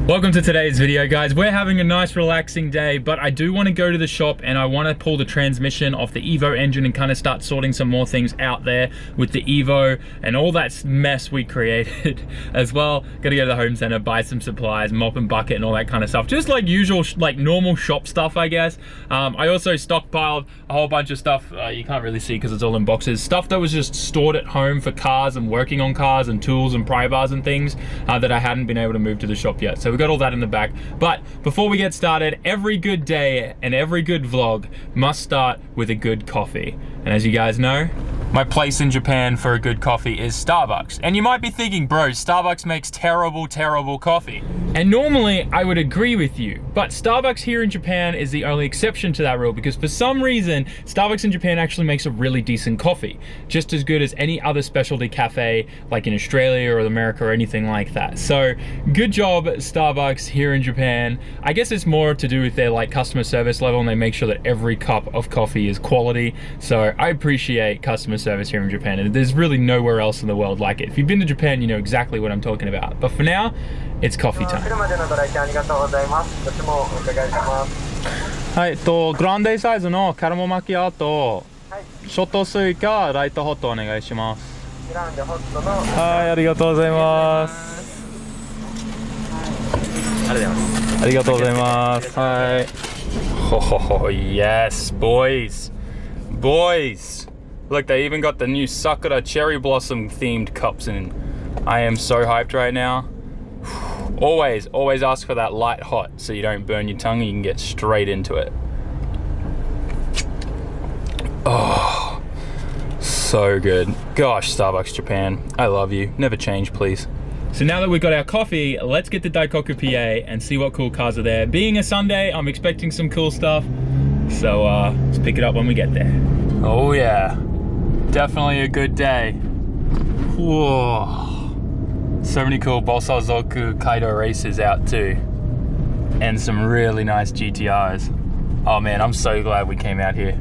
Welcome to today's video, guys. We're having a nice relaxing day, but I do want to go to the shop and I want to pull the transmission off the Evo engine and kind of start sorting some more things out there with the Evo and all that mess we created as well. Gotta go to the home center, buy some supplies, mop and bucket and all that kind of stuff. Just like usual, like normal shop stuff, I guess. I also stockpiled a whole bunch of stuff you can't really see because it's all in boxes. Stuff that was just stored at home for cars and working on cars and tools and pry bars and things that I hadn't been able to move to the shop yet. So we got all that in the back. But before we get started, every good day and every good vlog must start with a good coffee. And as you guys know, my place in Japan for a good coffee is Starbucks. And you might be thinking, bro, Starbucks makes terrible, terrible coffee. And normally I would agree with you, but Starbucks here in Japan is the only exception to that rule because for some reason, Starbucks in Japan actually makes a really decent coffee. Just as good as any other specialty cafe like in Australia or America or anything like that. So good job, Starbucks here in Japan. I guess it's more to do with their like customer service level and they make sure that every cup of coffee is quality. So I appreciate customer service here in Japan and there's really nowhere else in the world like it. If you've been to Japan, you know exactly what I'm talking about. But for now, it's coffee time. はい、グランデサイズのキャラモマキアート、ショットスイカ、ライトホットお願いします。グランデホットの、はい、ありがとうございます。ありがとうございます。はい。Oh, yes, boys. Boys. Look, they even got the new Sakura cherry blossom themed cups in. I am so hyped right now. Always ask for that light hot so you don't burn your tongue and you can get straight into it. Oh, so good. Gosh, Starbucks Japan, I love you. Never change, please. So now that we've got our coffee, let's get to Daikoku, PA and see what cool cars are there. Being a Sunday, I'm expecting some cool stuff. So let's pick it up when we get there. Oh yeah, definitely a good day. Whoa. So many cool Bosozoku Kaido races out too. And some really nice GTRs. Oh man, I'm so glad we came out here.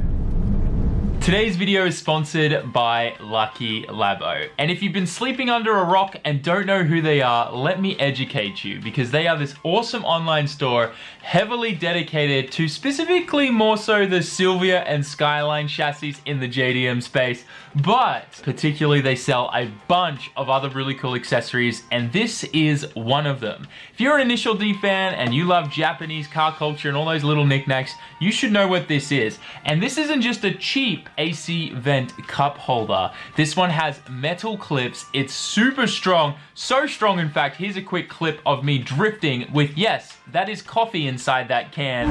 Today's video is sponsored by Lucky Labo. And if you've been sleeping under a rock and don't know who they are, let me educate you because they are this awesome online store heavily dedicated to specifically more so the Silvia and Skyline chassis in the JDM space, but particularly they sell a bunch of other really cool accessories and this is one of them. If you're an Initial D fan and you love Japanese car culture and all those little knickknacks, you should know what this is. And this isn't just a cheap AC vent cup holder. This one has metal clips. It's super strong, so strong in fact, here's a quick clip of me drifting with, yes, that is coffee inside that can.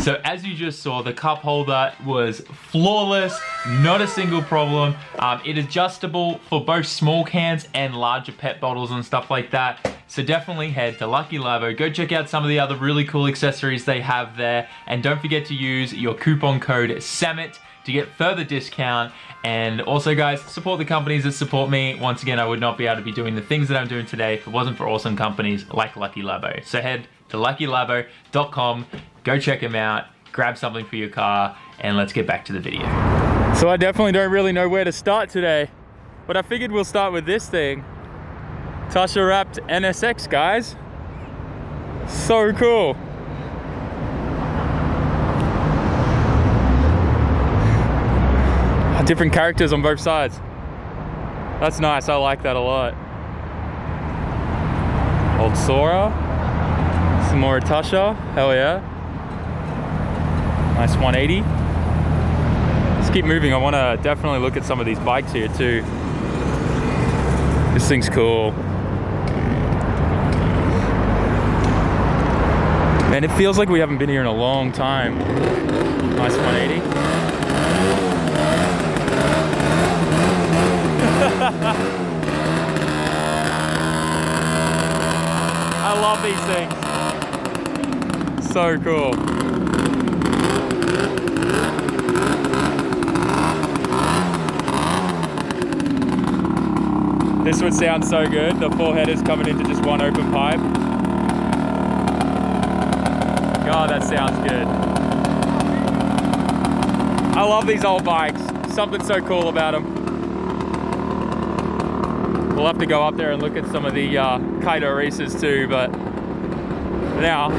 So as you just saw, the cup holder was flawless, not a single problem. It is adjustable for both small cans and larger pet bottles and stuff like that. So definitely head to Lucky Labo, go check out some of the other really cool accessories they have there. And don't forget to use your coupon code SAMMIT to get further discount. And also guys, support the companies that support me. Once again, I would not be able to be doing the things that I'm doing today if it wasn't for awesome companies like Lucky Labo. So head to luckylabo.com, go check them out, grab something for your car, and let's get back to the video. So I definitely don't really know where to start today, but I figured we'll start with this thing. Tasha wrapped NSX, guys. So cool. Different characters on both sides. That's nice, I like that a lot. Old Sora. Some more Tasha, hell yeah. Nice 180. Let's keep moving. I want to definitely look at some of these bikes here too. This thing's cool. Man, it feels like we haven't been here in a long time. Nice 180. I love these things. So cool. This would sound so good. The 4 headers coming into just one open pipe. God, that sounds good. I love these old bikes. Something so cool about them. We'll have to go up there and look at some of the Kaido races too, but now,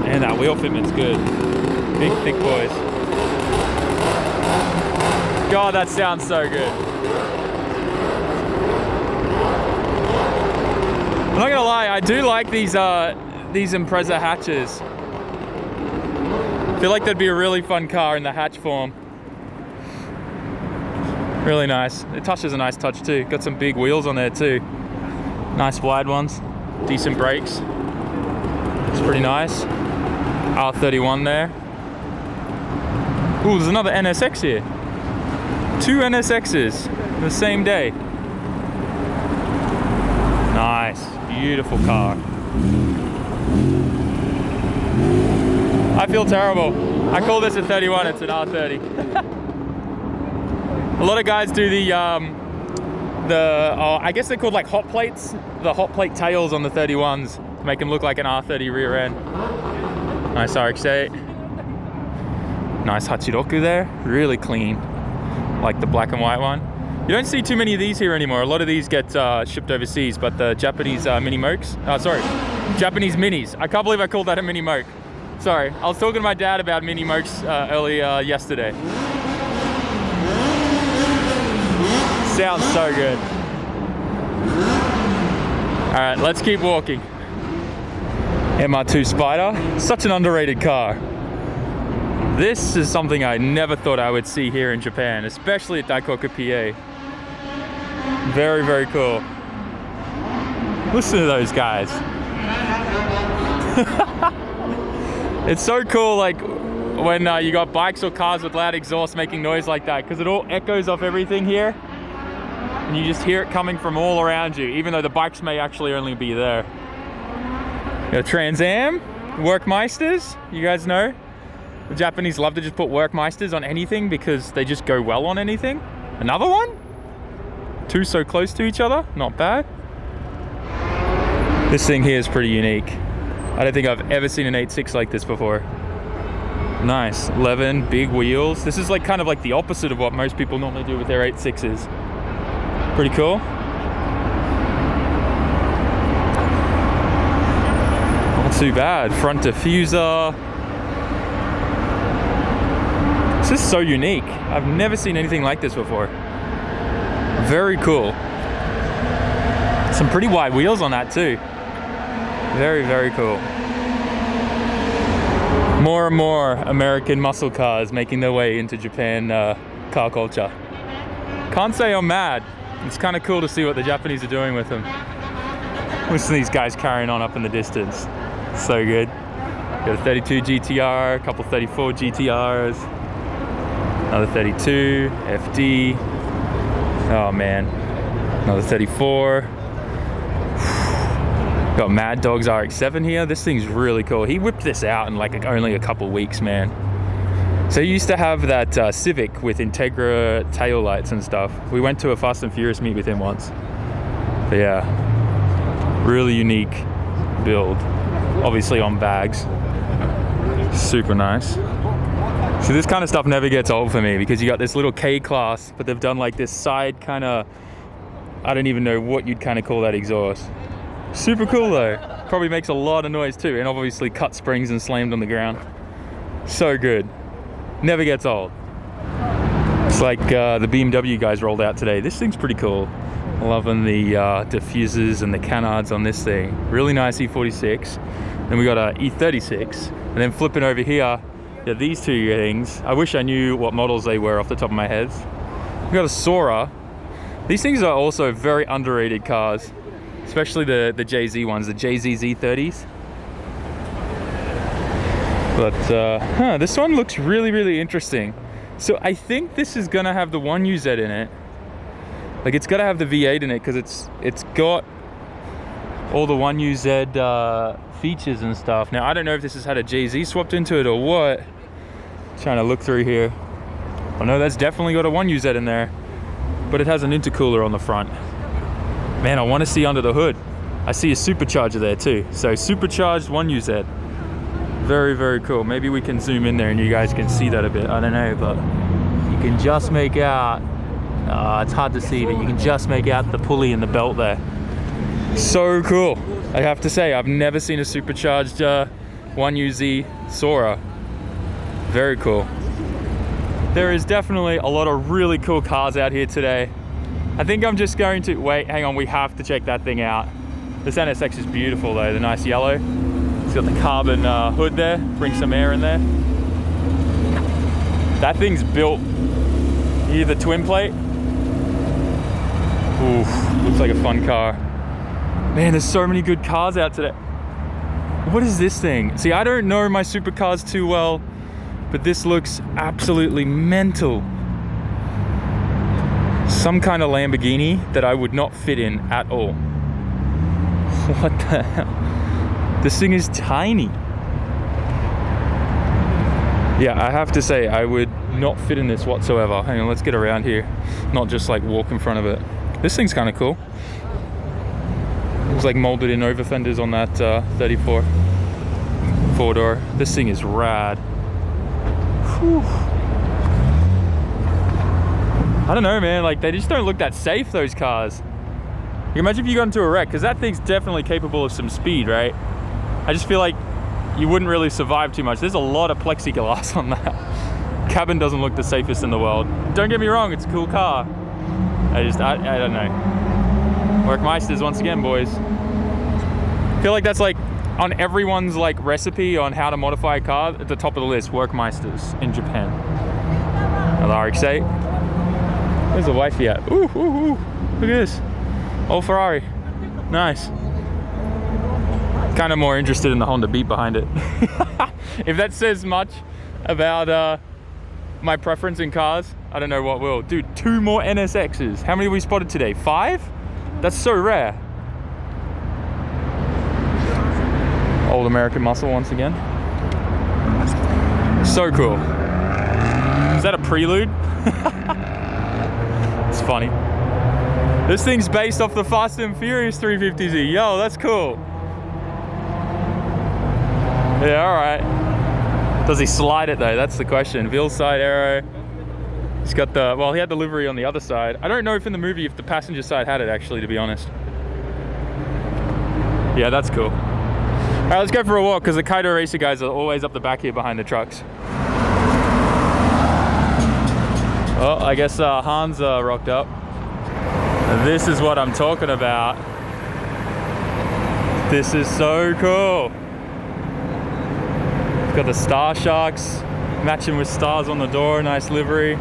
and that wheel fitment's good. Big, thick boys. God, that sounds so good. I'm not gonna lie, I do like these Impreza hatches. I feel like that'd be a really fun car in the hatch form. Really nice. The touch is a nice touch too. Got some big wheels on there too. Nice wide ones. Decent brakes. It's pretty nice. R31 there. Ooh, there's another NSX here. 2 NSXs the same day. Nice. Beautiful car. I feel terrible. I call this a 31, it's an R30. A lot of guys do I guess they're called like hot plates, the hot plate tails on the 31s to make them look like an R30 rear end. Nice RX-8. Nice Hachiroku there, really clean, like the black and white one. You don't see too many of these here anymore. A lot of these get shipped overseas, but the Japanese mini mokes, Japanese minis. I can't believe I called that a mini moke. Sorry, I was talking to my dad about mini mokes earlier yesterday. Sounds so good. All right, let's keep walking. MR2 Spider, such an underrated car. This is something I never thought I would see here in Japan, especially at Daikoku, PA. Very, very cool. Listen to those guys. It's so cool, like when you got bikes or cars with loud exhaust making noise like that, because it all echoes off everything here. And you just hear it coming from all around you, even though the bikes may actually only be there. You got Trans Am, Workmeisters, you guys know. The Japanese love to just put Workmeisters on anything because they just go well on anything. Another one? 2 so close to each other, not bad. This thing here is pretty unique. I don't think I've ever seen an 8.6 like this before. Nice, 11 big wheels. This is like kind of like the opposite of what most people normally do with their 8.6s. Pretty cool. Not too bad. Front diffuser. This is so unique. I've never seen anything like this before. Very cool. Some pretty wide wheels on that too. Very, very cool. More and more American muscle cars making their way into Japan car culture. Can't say I'm mad. It's kind of cool to see what the Japanese are doing with them. Listen to these guys carrying on up in the distance. So good. Got a 32 GTR, a couple 34 GTRs, another 32, FD. Oh man, another 34. Got Mad Dog's RX-7 here. This thing's really cool. He whipped this out in like only a couple weeks, man. So he used to have that Civic with Integra tail lights and stuff. We went to a Fast and Furious meet with him once. But yeah, really unique build. Obviously on bags. Super nice. So this kind of stuff never gets old for me because you got this little K-Class, but they've done like this side kind of, I don't even know what you'd kind of call that exhaust. Super cool though. Probably makes a lot of noise too, and obviously cut springs and slammed on the ground. So good. Never gets old. It's like the BMW guys rolled out today. This thing's pretty cool. Loving the diffusers and the canards on this thing. Really nice E46. Then we got a E36. And then flipping over here, yeah, these two things. I wish I knew what models they were off the top of my head. We got a Sora. These things are also very underrated cars, especially the JZ ones, the JZ Z30s. But this one looks really, really interesting. So I think this is gonna have the 1UZ in it. Like it's gotta have the V8 in it because it's got all the 1UZ features and stuff. Now I don't know if this has had a JZ swapped into it or what. Trying to look through here. Oh no, that's definitely got a 1UZ in there, but it has an intercooler on the front. Man, I want to see under the hood. I see a supercharger there too. So supercharged 1UZ. Very, very cool. Maybe we can zoom in there and you guys can see that a bit. I don't know, but you can just make out It's hard to see, but you can just make out the pulley and the belt there. So cool. I have to say, I've never seen a supercharged 1UZ Sora. Very cool. There is definitely a lot of really cool cars out here today. I think I'm just going to, wait, hang on, we have to check that thing out. This NSX is beautiful though, the nice yellow. It's got the carbon hood there, bring some air in there. That thing's built. You hear the twin plate? Oof, looks like a fun car. Man, there's so many good cars out today. What is this thing? See, I don't know my supercars too well, but this looks absolutely mental. Some kind of Lamborghini that I would not fit in at all. What the hell? This thing is tiny. Yeah, I have to say, I would not fit in this whatsoever. Hang on, let's get around here. Not just like walk in front of it. This thing's kind of cool. Looks like molded in over fenders on that 34 four-door. This thing is rad. Whew. I don't know, man, like they just don't look that safe, those cars. You can imagine if you got into a wreck, because that thing's definitely capable of some speed, right? I just feel like you wouldn't really survive too much. There's a lot of plexiglass on that. Cabin doesn't look the safest in the world. Don't get me wrong, it's a cool car. I don't know. Workmeisters once again, boys. I feel like that's like on everyone's like recipe on how to modify a car, at the top of the list, Workmeisters in Japan. Another RX-8. Where's the wifey at? Ooh, ooh, ooh. Look at this. Old Ferrari. Nice. Kind of more interested in the Honda Beat behind it. If that says much about my preference in cars, I don't know what will. Dude, 2 more NSXs. How many have we spotted today? 5? That's so rare. Old American muscle once again. So cool. Is that a prelude? It's funny. This thing's based off the Fast and Furious 350Z. Yo, that's cool. Yeah, all right. Does he slide it though? That's the question. Wheel side arrow. He's got the, well, he had the livery on the other side. I don't know if in the movie if the passenger side had it actually, to be honest. Yeah, that's cool. All right, let's go for a walk because the Kaido Racer guys are always up the back here behind the trucks. Oh, I guess Hans rocked up. This is what I'm talking about. This is so cool. It's got the Star Sharks matching with stars on the door, nice livery.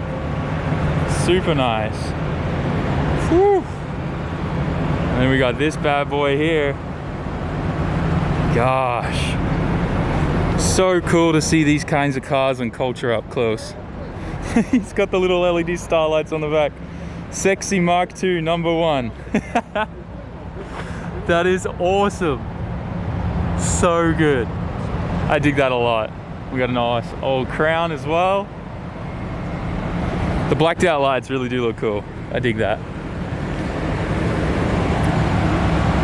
Super nice. Whew. And then we got this bad boy here. Gosh. So cool to see these kinds of cars and culture up close. He's got the little LED starlights on the back. Sexy Mark II #1. That is awesome. So good. I dig that a lot. We got a nice old crown as well. The blacked out lights really do look cool. I dig that.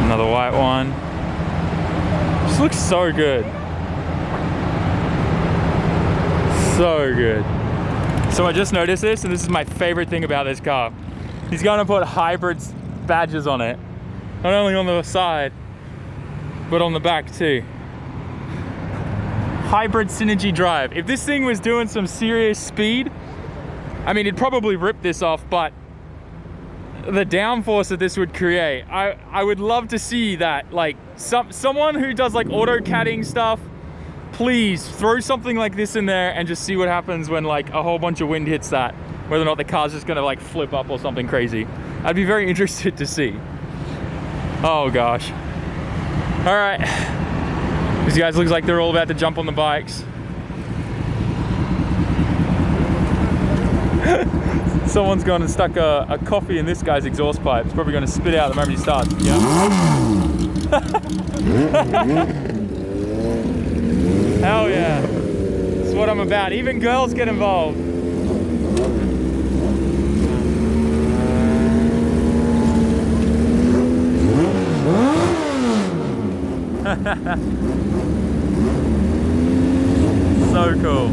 Another white one. This looks so good. So good. So I just noticed this, and this is my favorite thing about this car. He's gonna put hybrid badges on it. Not only on the side, but on the back too. Hybrid Synergy Drive. If this thing was doing some serious speed, I mean, it'd probably rip this off, but the downforce that this would create, I would love to see that. Like, someone who does like AutoCADing stuff, please throw something like this in there and just see what happens when like a whole bunch of wind hits that. Whether or not the car's just gonna like flip up or something crazy. I'd be very interested to see. Oh gosh. All right. These guys looks like they're all about to jump on the bikes. Someone's gone and stuck a coffee in this guy's exhaust pipe. It's probably gonna spit out the moment he starts. Yeah. Hell yeah. That's what I'm about. Even girls get involved. So cool.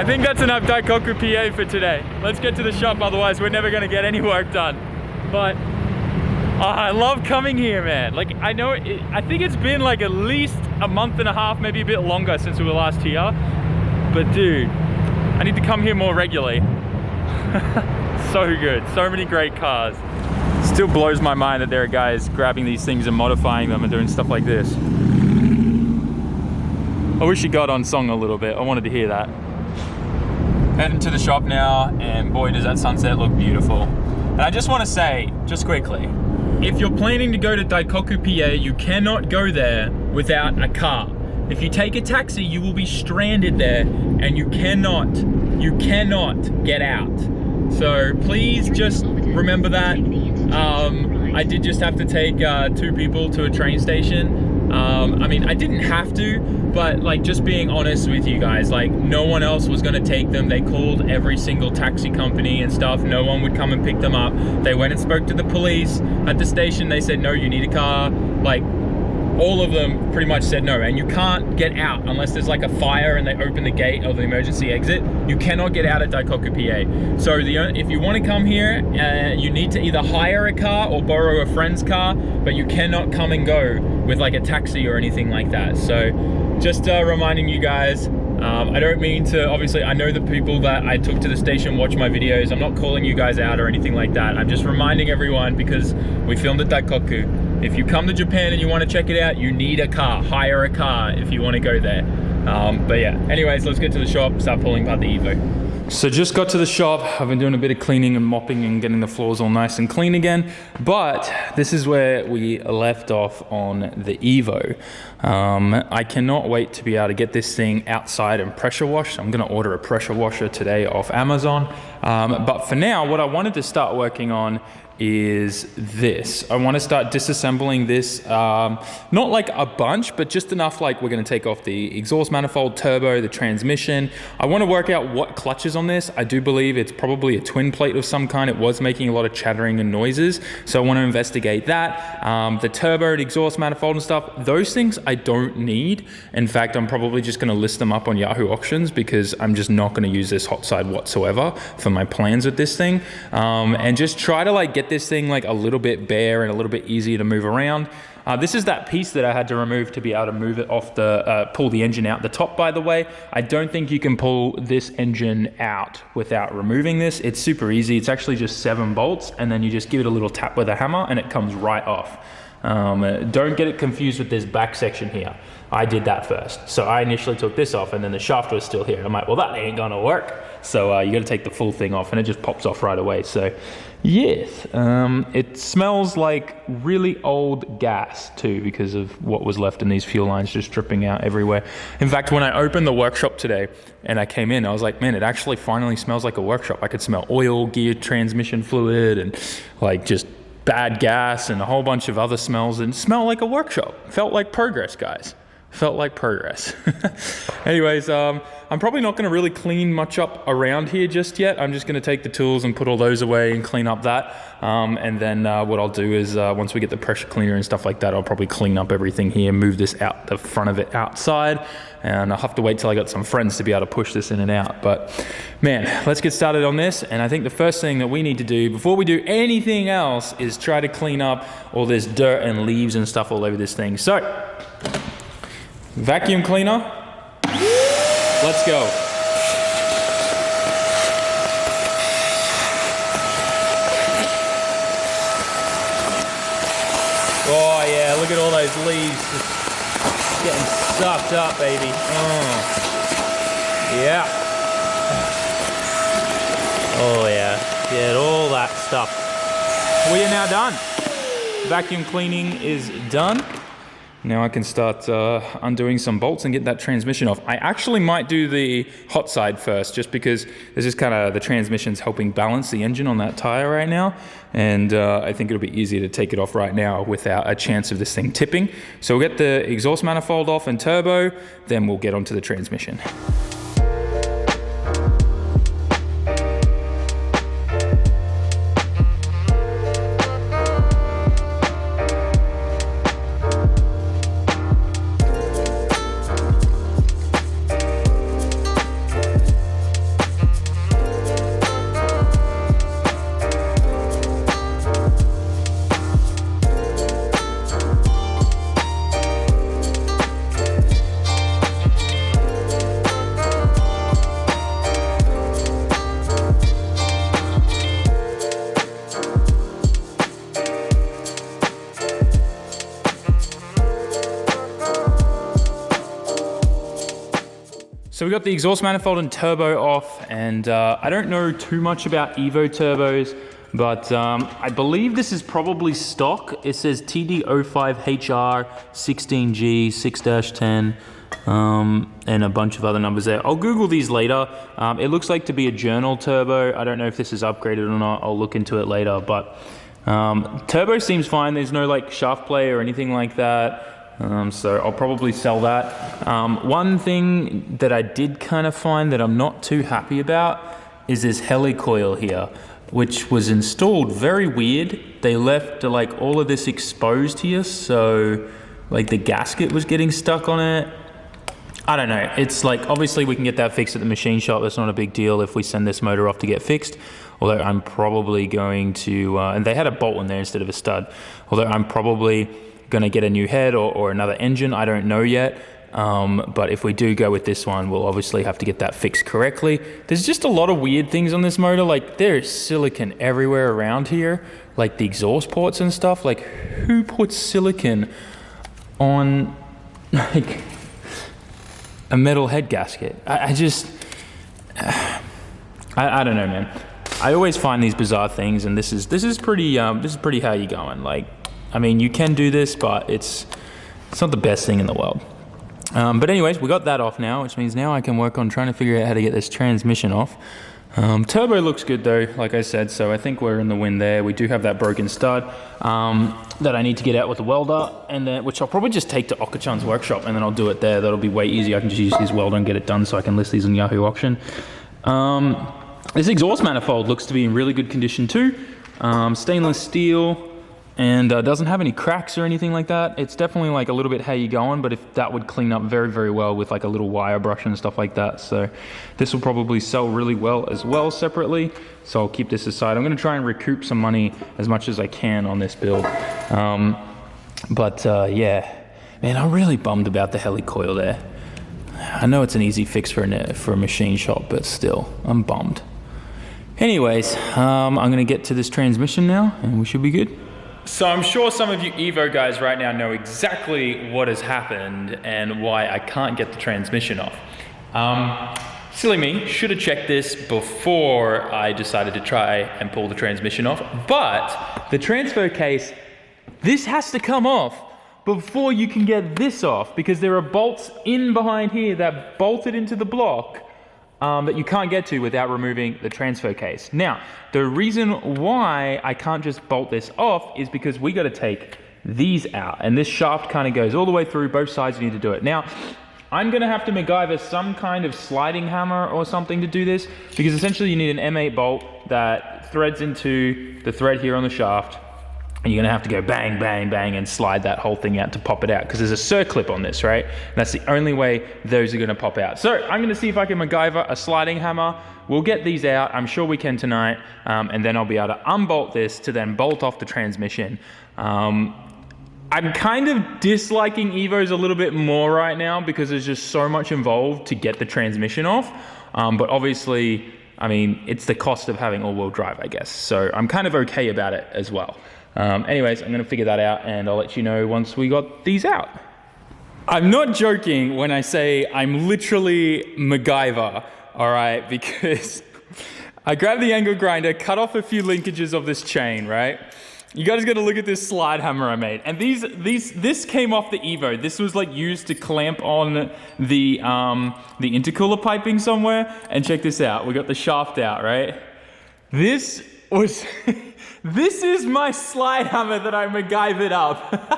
think that's enough Daikoku PA for today. Let's get to the shop, otherwise we're never gonna get any work done. But I love coming here, man. Like, I know, I think it's been like at least a month and a half, maybe a bit longer since we were last here. But dude, I need to come here more regularly. So good, so many great cars. Still blows my mind that there are guys grabbing these things and modifying them and doing stuff like this. I wish you got on song a little bit. I wanted to hear that. Heading to the shop now, and boy does that sunset look beautiful. And I just want to say, just quickly, if you're planning to go to Daikoku PA, you cannot go there without a car. If you take a taxi, you will be stranded there, and you cannot get out. So please just remember that. I did just have to take 2 people to a train station. I mean, I didn't have to, but like, just being honest with you guys, like, no one else was gonna take them. They called every single taxi company and stuff. No one would come and pick them up. They went and spoke to the police at the station. They said, no, you need a car. Like, all of them pretty much said no, and you can't get out unless there's like a fire and they open the gate or the emergency exit. You cannot get out at Daikoku PA. So if you want to come here, you need to either hire a car or borrow a friend's car, but you cannot come and go with like a taxi or anything like that. So just reminding you guys, I don't mean to, obviously I know the people that I took to the station watch my videos. I'm not calling you guys out or anything like that. I'm just reminding everyone because we filmed at Daikoku. If you come to Japan and you want to check it out, you need a car. Hire a car if you want to go there. But yeah, anyways, let's get to the shop, start pulling apart the Evo. So just got to the shop. I've been doing a bit of cleaning and mopping and getting the floors all nice and clean again. But this is where we left off on the Evo. I cannot wait to be able to get this thing outside and pressure wash. I'm gonna order a pressure washer today off Amazon. But for now, what I wanted to start working on is this. I want to start disassembling this, not like a bunch, but just enough, like we're going to take off the exhaust manifold, turbo, the transmission. I want to work out what clutches on this. I do believe it's probably a twin plate of some kind. It was making a lot of chattering and noises, so I want to investigate that. The turbo, the exhaust manifold and stuff, those things I don't need. In fact, I'm probably just going to list them up on Yahoo Auctions because I'm just not going to use this hot side whatsoever for my plans with this thing, and just try to like get this thing like a little bit bare and a little bit easier to move around. This is that piece that I had to remove to be able to move it off the, pull the engine out the top, by the way. I don't think you can pull this engine out without removing this. It's super easy. It's actually just 7 bolts, and then you just give it a little tap with a hammer and it comes right off. Don't get it confused with this back section here. I did that first. So I initially took this off and then the shaft was still here. I'm like, well, that ain't gonna work. So you gotta take the full thing off and it just pops off right away. So yes, it smells like really old gas too because of what was left in these fuel lines just dripping out everywhere. In fact, when I opened the workshop today and I came in, I was like, man, it actually finally smells like a workshop. I could smell oil, gear, transmission fluid, and like just bad gas and a whole bunch of other smells, and smell like a workshop. Felt like progress, guys. Felt like progress. Anyways, I'm probably not going to really clean much up around here just yet. I'm just going to take the tools and put all those away and clean up that. And then what I'll do is once we get the pressure cleaner and stuff like that, I'll probably clean up everything here, move this out the front of it outside. And I'll have to wait till I got some friends to be able to push this in and out. But man, let's get started on this. And I think the first thing that we need to do before we do anything else is try to clean up all this dirt and leaves and stuff all over this thing. So, vacuum cleaner, let's go. Oh yeah, look at all those leaves just getting sucked up, baby. Yeah. Oh yeah, get all that stuff. We are now done. Vacuum cleaning is done. Now I can start undoing some bolts and get that transmission off. I actually might do the hot side first, just because this is kind of, the transmission's helping balance the engine on that tire right now. And I think it'll be easier to take it off right now without a chance of this thing tipping. So we'll get the exhaust manifold off and turbo, then we'll get onto the transmission. got the exhaust manifold and turbo off, and I don't know too much about Evo turbos, but I believe this is probably stock. It says TD05HR 16G 6-10, and a bunch of other numbers there. I'll Google these later. It looks like to be a journal turbo. I don't know if this is upgraded or not. I'll look into it later, but turbo seems fine. There's no like shaft play or anything like that. So I'll probably sell that. One thing that I did kind of find that I'm not too happy about is this helicoil here, which was installed very weird. They left like all of this exposed here, so like the gasket was getting stuck on it. I don't know. It's like, obviously we can get that fixed at the machine shop. That's not a big deal if we send this motor off to get fixed. Although I'm probably going to, and they had a bolt in there instead of a stud. Although I'm probably going to get a new head or another engine. I don't know yet. But if we do go with this one, we'll obviously have to get that fixed correctly. There's just a lot of weird things on this motor. Like there's silicon everywhere around here, like the exhaust ports and stuff. Like who puts silicon on like a metal head gasket? I don't know, man. I always find these bizarre things, and this is pretty how you going. Like, I mean, you can do this, but it's not the best thing in the world. But anyways, we got that off now, which means now I can work on trying to figure out how to get this transmission off. Turbo looks good though, like I said, so I think we're in the win there. We do have that broken stud that I need to get out with the welder, and then which I'll probably just take to Okachan's workshop, and then I'll do it there. That'll be way easier. I can just use his welder and get it done, so I can list these on Yahoo Auction. This exhaust manifold looks to be in really good condition too. Stainless steel, and doesn't have any cracks or anything like that. It's definitely like a little bit how you going, but if that would clean up very, very well with like a little wire brush and stuff like that. So this will probably sell really well as well separately. So I'll keep this aside. I'm gonna try and recoup some money as much as I can on this build. Yeah, man, I'm really bummed about the helicoil there. I know it's an easy fix for a machine shop, but still, I'm bummed. Anyways, I'm gonna get to this transmission now, and we should be good. So I'm sure some of you Evo guys right now know exactly what has happened and why I can't get the transmission off. Silly me, should have checked this before I decided to try and pull the transmission off, but the transfer case, this has to come off before you can get this off, because there are bolts in behind here that bolted into the block that you can't get to without removing the transfer case. Now, the reason why I can't just bolt this off is because we got to take these out, and this shaft kind of goes all the way through both sides. You need to do it. Now, I'm going to have to MacGyver some kind of sliding hammer or something to do this, because essentially you need an M8 bolt that threads into the thread here on the shaft, and you're gonna have to go bang, bang, bang, and slide that whole thing out to pop it out, because there's a circlip on this, right? And that's the only way those are gonna pop out. So I'm gonna see if I can MacGyver a sliding hammer. We'll get these out, I'm sure we can tonight, and then I'll be able to unbolt this to then bolt off the transmission. I'm kind of disliking Evos a little bit more right now because there's just so much involved to get the transmission off. But obviously, I mean, it's the cost of having all-wheel drive, I guess. So I'm kind of okay about it as well. Anyways, I'm gonna figure that out, and I'll let you know once we got these out. I'm not joking when I say I'm literally MacGyver, all right? Because I grabbed the angle grinder, cut off a few linkages of this chain, right? You guys gotta look at this slide hammer I made. And this came off the Evo. This was like used to clamp on the intercooler piping somewhere. And check this out, we got the shaft out, right? This was, this is my slide hammer that I MacGyvered up.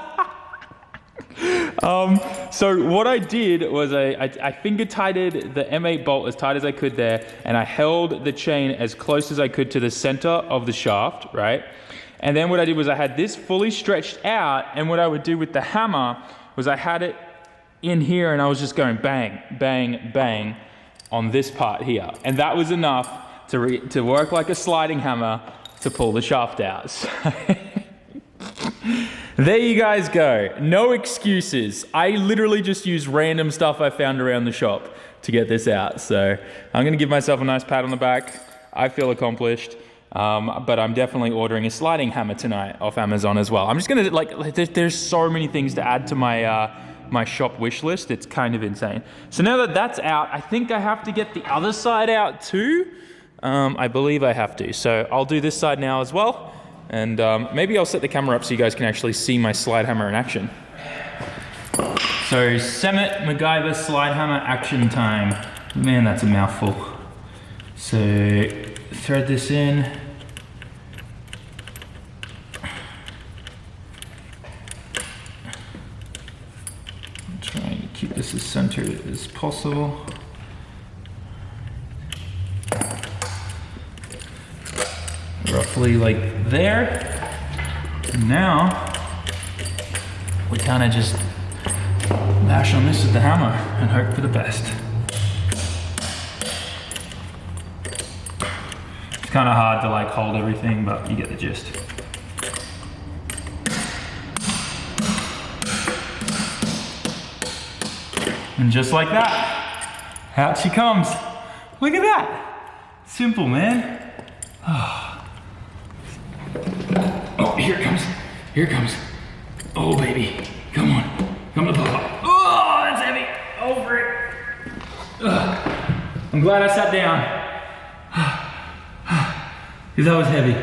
So what I did was I finger tighted the M8 bolt as tight as I could there, and I held the chain as close as I could to the center of the shaft, right? And then what I did was I had this fully stretched out, and what I would do with the hammer was I had it in here, and I was just going bang, bang, bang on this part here. And that was enough to work like a sliding hammer to pull the shaft out. So there you guys go. No excuses. I literally just used random stuff I found around the shop to get this out. So I'm gonna give myself a nice pat on the back. I feel accomplished. But I'm definitely ordering a sliding hammer tonight off Amazon as well. I'm just gonna, like, there's so many things to add to my my shop wish list. It's kind of insane. So now that that's out, I think I have to get the other side out too. I believe I have to. So I'll do this side now as well. And maybe I'll set the camera up so you guys can actually see my slide hammer in action. So SAMMIT MacGyver slide hammer action time. Man, that's a mouthful. So thread this in. Try and keep this as centered as possible. Roughly like there. And now we kind of just mash on this with the hammer and hope for the best. It's kind of hard to like hold everything, but you get the gist. And just like that, out she comes. Look at that. Simple, man. Oh, here it comes. Here it comes. Oh, baby. Come on. Come to Papa. Oh, that's heavy. Over it. I'm glad I sat down. Because that was heavy.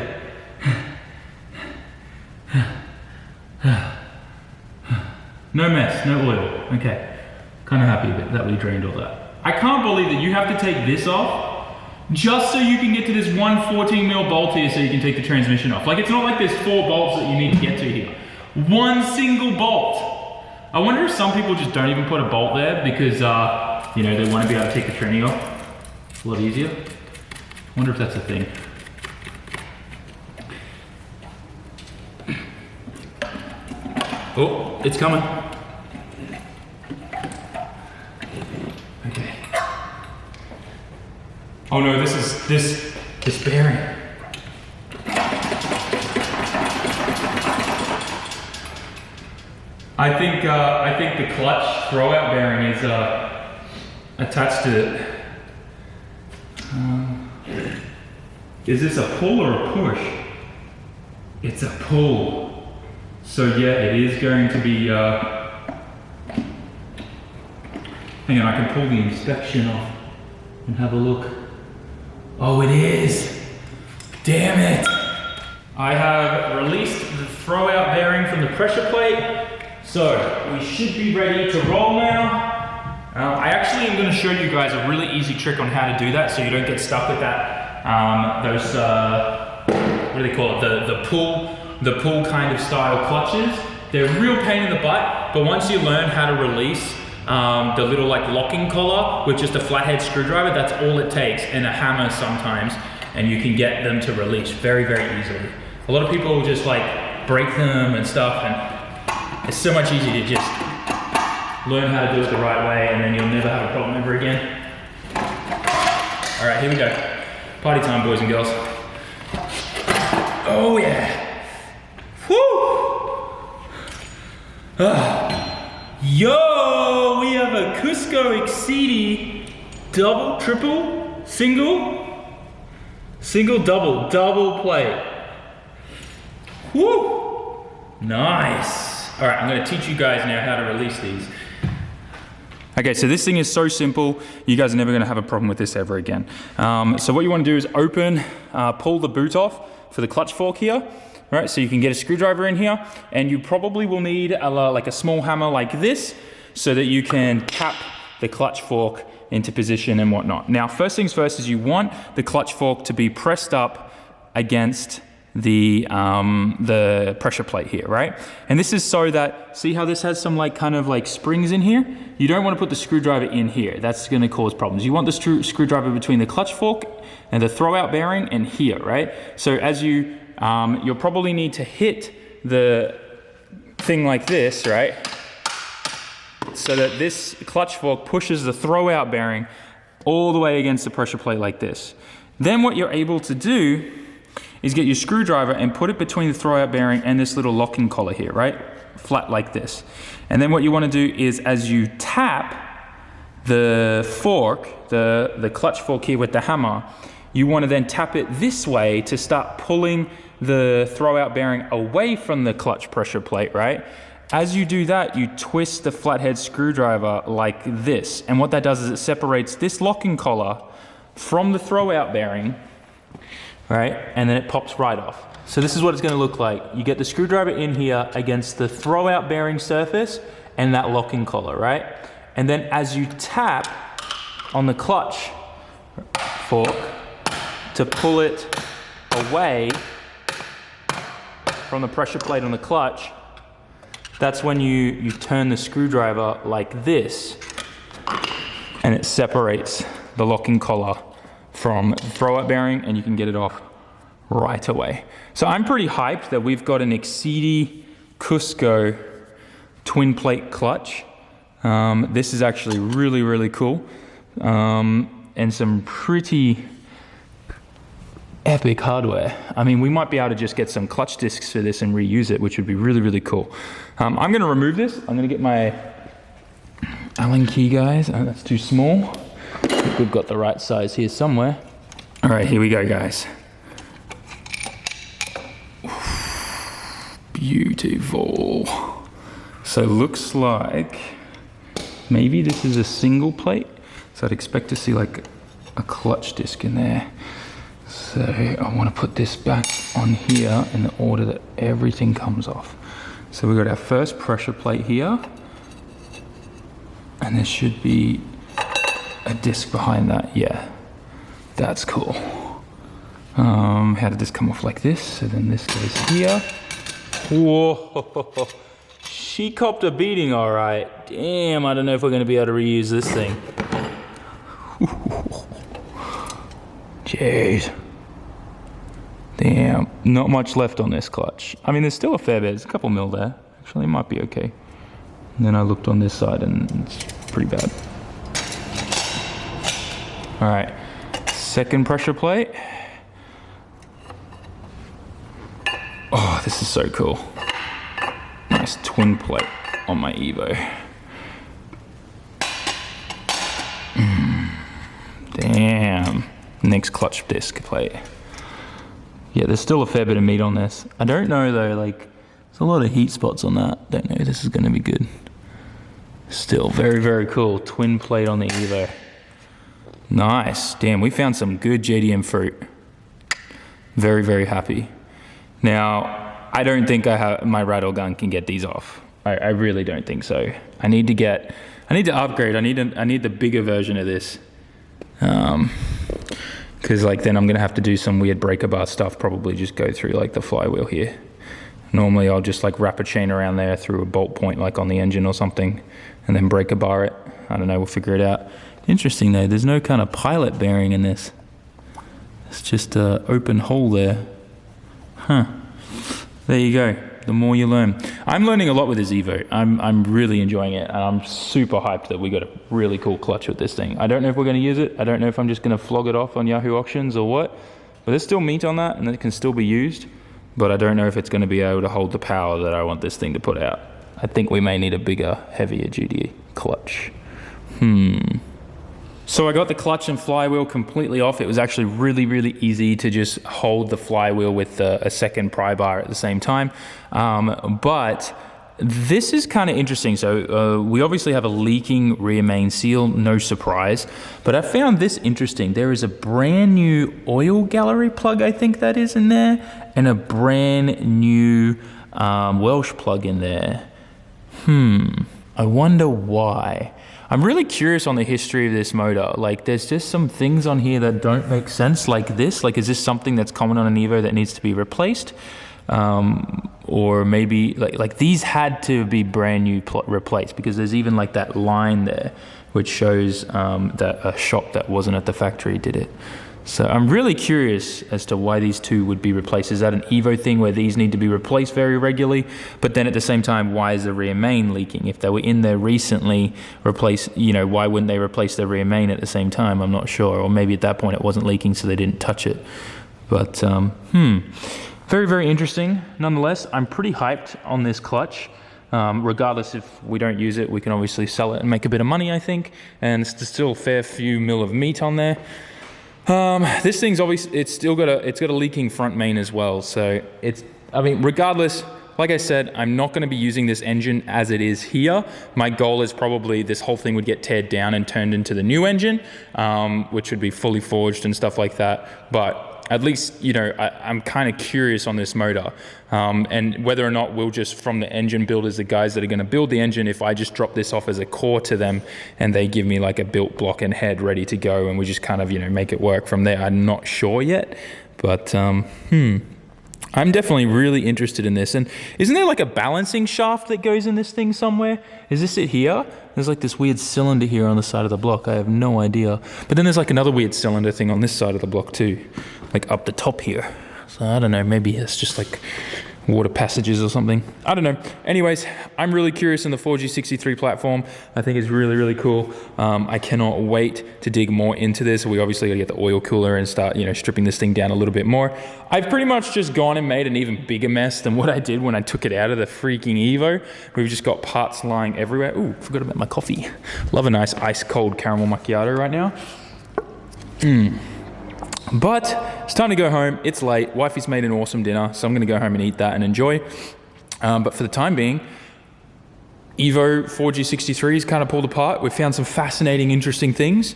No mess, no oil. Okay. Kind of happy that we drained all that. I can't believe that you have to take this off just so you can get to this one 14mm bolt here so you can take the transmission off. Like, it's not like there's 4 bolts that you need to get to here. One single bolt. I wonder if some people just don't even put a bolt there because, you know, they want to be able to take the tranny off. It's a lot easier. I wonder if that's a thing. Oh, it's coming. Okay. Oh no, this is this bearing. I think the clutch throwout bearing is attached to it. Is this a pull or a push? It's a pull. So yeah, it is going to be, hang on, I can pull the inspection off and have a look. Oh, it is. Damn it. I have released the throwout bearing from the pressure plate. So we should be ready to roll now. I actually am going to show you guys a really easy trick on how to do that so you don't get stuck with that, what do they call it, the pull kind of style clutches. They're a real pain in the butt, but once you learn how to release the little like locking collar with just a flathead screwdriver, that's all it takes, and a hammer sometimes, and you can get them to release very, very easily. A lot of people just like break them and stuff, and it's so much easier to just learn how to do it the right way, and then you'll never have a problem ever again. All right, here we go. Party time, boys and girls. Oh yeah. Woo! Yo, we have a Cusco Exceedi double, triple, single, double plate. Woo! Nice. All right, I'm gonna teach you guys now how to release these. Okay, so this thing is so simple, you guys are never gonna have a problem with this ever again. So what you wanna do is pull the boot off for the clutch fork here. Right, so you can get a screwdriver in here, and you probably will need like a small hammer like this so that you can tap the clutch fork into position and whatnot. Now, first things first is you want the clutch fork to be pressed up against the pressure plate here, right? And this is so that, see how this has some like kind of like springs in here? You don't want to put the screwdriver in here. That's going to cause problems. You want the screwdriver between the clutch fork and the throwout bearing and here, right? So as you'll probably need to hit the thing like this, right? So that this clutch fork pushes the throwout bearing all the way against the pressure plate like this. Then what you're able to do is get your screwdriver and put it between the throwout bearing and this little locking collar here, right? Flat like this. And then what you want to do is as you tap the fork, the clutch fork here with the hammer, you want to then tap it this way to start pulling the throwout bearing away from the clutch pressure plate, right? As you do that, you twist the flathead screwdriver like this. And what that does is it separates this locking collar from the throwout bearing, right? And then it pops right off. So this is what it's gonna look like. You get the screwdriver in here against the throwout bearing surface and that locking collar, right? And then as you tap on the clutch fork to pull it away from the pressure plate on the clutch, that's when you turn the screwdriver like this, and it separates the locking collar from the throwout bearing, and you can get it off right away. So I'm pretty hyped that we've got an Exceedi Cusco twin plate clutch. This is actually really, really cool. And some pretty epic hardware. I mean, we might be able to just get some clutch discs for this and reuse it, which would be really, really cool. I'm gonna remove this. I'm gonna get my Allen key, guys. Oh, that's too small. I think we've got the right size here somewhere. All right, here we go, guys. Beautiful. So it looks like maybe this is a single plate. So I'd expect to see like a clutch disc in there. So I want to put this back on here in the order that everything comes off. So we've got our first pressure plate here. And there should be a disc behind that. Yeah, that's cool. How did this come off like this? So then this goes here. Whoa, she copped a beating, all right. Damn, I don't know if we're gonna be able to reuse this thing. Jeez. Damn, not much left on this clutch. I mean, there's still a fair bit, there's a couple mil there. Actually, it might be okay. And then I looked on this side and it's pretty bad. All right, second pressure plate. Oh, this is so cool. Nice twin plate on my Evo. Damn. Next clutch disc plate. Yeah, there's still a fair bit of meat on this. I don't know though, like, there's a lot of heat spots on that. Don't know if this is gonna be good. Still very, very cool. Twin plate on the Evo. Nice. Damn, we found some good JDM fruit. Very, very happy. Now, I don't think my rattle gun can get these off. I really don't think so. I need to upgrade. I need the bigger version of this. Cause like then I'm gonna have to do some weird breaker bar stuff, probably just go through like the flywheel here. Normally I'll just like wrap a chain around there through a bolt point like on the engine or something, and then breaker bar it. I don't know, we'll figure it out. Interesting though, there's no kind of pilot bearing in this. It's just an open hole there. Huh, there you go. The more you learn. I'm learning a lot with this Evo. I'm really enjoying it, and I'm super hyped that we got a really cool clutch with this thing. I don't know if we're gonna use it. I don't know if I'm just gonna flog it off on Yahoo Auctions or what, but there's still meat on that and it can still be used, but I don't know if it's gonna be able to hold the power that I want this thing to put out. I think we may need a bigger, heavier duty clutch. So I got the clutch and flywheel completely off. It was actually really, really easy to just hold the flywheel with a second pry bar at the same time. But this is kind of interesting. So we obviously have a leaking rear main seal, no surprise. But I found this interesting. There is a brand new oil gallery plug, I think that is in there, and a brand new Welsh plug in there. I wonder why. I'm really curious on the history of this motor. Like, there's just some things on here that don't make sense, like this. Like, is this something that's common on an Evo that needs to be replaced? Or maybe, like these had to be brand new replaced, because there's even like that line there, which shows that a shop that wasn't at the factory did it. So I'm really curious as to why these two would be replaced. Is that an Evo thing where these need to be replaced very regularly? But then at the same time, why is the rear main leaking? If they were in there recently, why wouldn't they replace the rear main at the same time? I'm not sure. Or maybe at that point it wasn't leaking, so they didn't touch it. But, very, very interesting. Nonetheless, I'm pretty hyped on this clutch. Regardless if we don't use it, we can obviously sell it and make a bit of money, I think. And it's still a fair few mil of meat on there. This thing's obviously, it's got a leaking front main as well. So regardless, like I said, I'm not going to be using this engine as it is here. My goal is probably this whole thing would get teared down and turned into the new engine, which would be fully forged and stuff like that. But at least, you know, I'm kind of curious on this motor, and whether or not we'll just, from the engine builders, the guys that are going to build the engine, if I just drop this off as a core to them and they give me like a built block and head ready to go, and we just kind of, you know, make it work from there. I'm not sure yet, but I'm definitely really interested in this. And isn't there like a balancing shaft that goes in this thing somewhere? Is this it here? There's like this weird cylinder here on the side of the block. I have no idea. But then there's like another weird cylinder thing on this side of the block too, like up the top here. So I don't know, maybe it's just like water passages or something. I don't know. Anyways, I'm really curious in the 4G63 platform. I think it's really, really cool. I cannot wait to dig more into this. We obviously gotta get the oil cooler and start, you know, stripping this thing down a little bit more. I've pretty much just gone and made an even bigger mess than what I did when I took it out of the freaking Evo. We've just got parts lying everywhere. Ooh, forgot about my coffee. Love a nice ice cold caramel macchiato right now. But it's time to go home. It's late. Wifey's made an awesome dinner, so I'm going to go home and eat that and enjoy. But for the time being, Evo 4G63 is kind of pulled apart. We've found some fascinating, interesting things.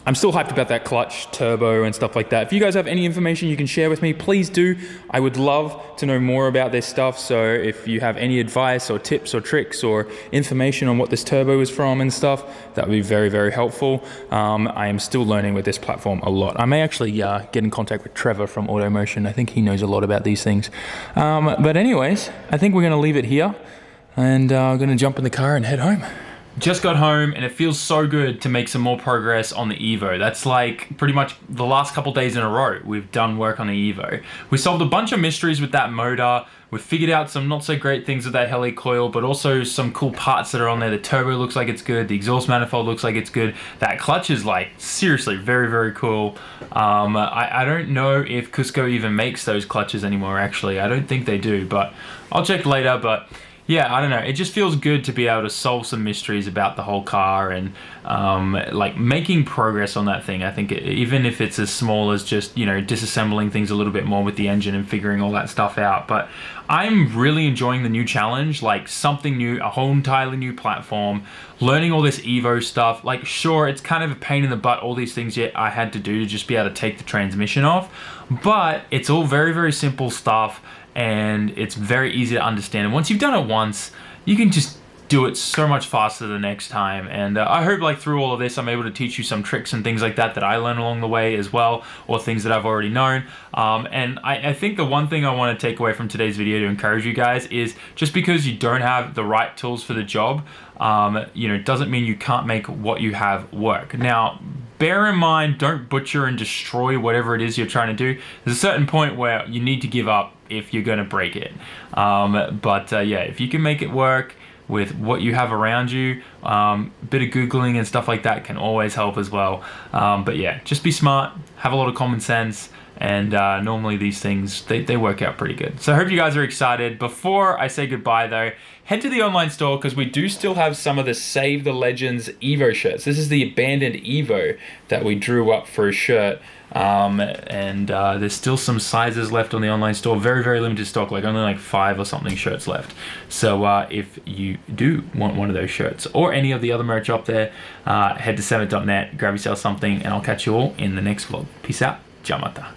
I'm still hyped about that clutch, turbo, and stuff like that. If you guys have any information you can share with me, please do. I would love to know more about this stuff. So if you have any advice or tips or tricks or information on what this turbo is from and stuff, that would be very, very helpful. I am still learning with this platform a lot. I may actually get in contact with Trevor from Automotion. I think he knows a lot about these things. But anyways, I think we're going to leave it here, and I'm going to jump in the car and head home. Just got home and it feels so good to make some more progress on the Evo. That's like pretty much the last couple days in a row we've done work on the Evo. We solved a bunch of mysteries with that motor. We've figured out some not so great things with that heli coil, but also some cool parts that are on there. The turbo looks like it's good. The exhaust manifold looks like it's good. That clutch is like seriously very, very cool. I don't know if Cusco even makes those clutches anymore actually. I don't think they do, but I'll check later. But yeah, I don't know. It just feels good to be able to solve some mysteries about the whole car and like making progress on that thing. I think even if it's as small as just, you know, disassembling things a little bit more with the engine and figuring all that stuff out. But I'm really enjoying the new challenge, like something new, a whole entirely new platform, learning all this Evo stuff. Like, sure, it's kind of a pain in the butt, all these things yet I had to do to just be able to take the transmission off, but it's all very, very simple stuff. And it's very easy to understand. And once you've done it once, you can just do it so much faster the next time. And I hope like through all of this, I'm able to teach you some tricks and things like that that I learned along the way as well, or things that I've already known. And I think the one thing I want to take away from today's video to encourage you guys is just because you don't have the right tools for the job, you know, doesn't mean you can't make what you have work. Now, bear in mind, don't butcher and destroy whatever it is you're trying to do. There's a certain point where you need to give up if you're going to break it. Yeah, if you can make it work with what you have around you, a bit of Googling and stuff like that can always help as well. But yeah, just be smart, have a lot of common sense, and normally these things, they work out pretty good. So I hope you guys are excited. Before I say goodbye though, head to the online store because we do still have some of the Save the Legends Evo shirts. This is the abandoned Evo that we drew up for a shirt. There's still some sizes left on the online store. Very, very limited stock, like only like 5 or something shirts left. So if you do want one of those shirts or any of the other merch up there, head to SAMMIT.net, grab yourself something, and I'll catch you all in the next vlog. Peace out. Ciao mata.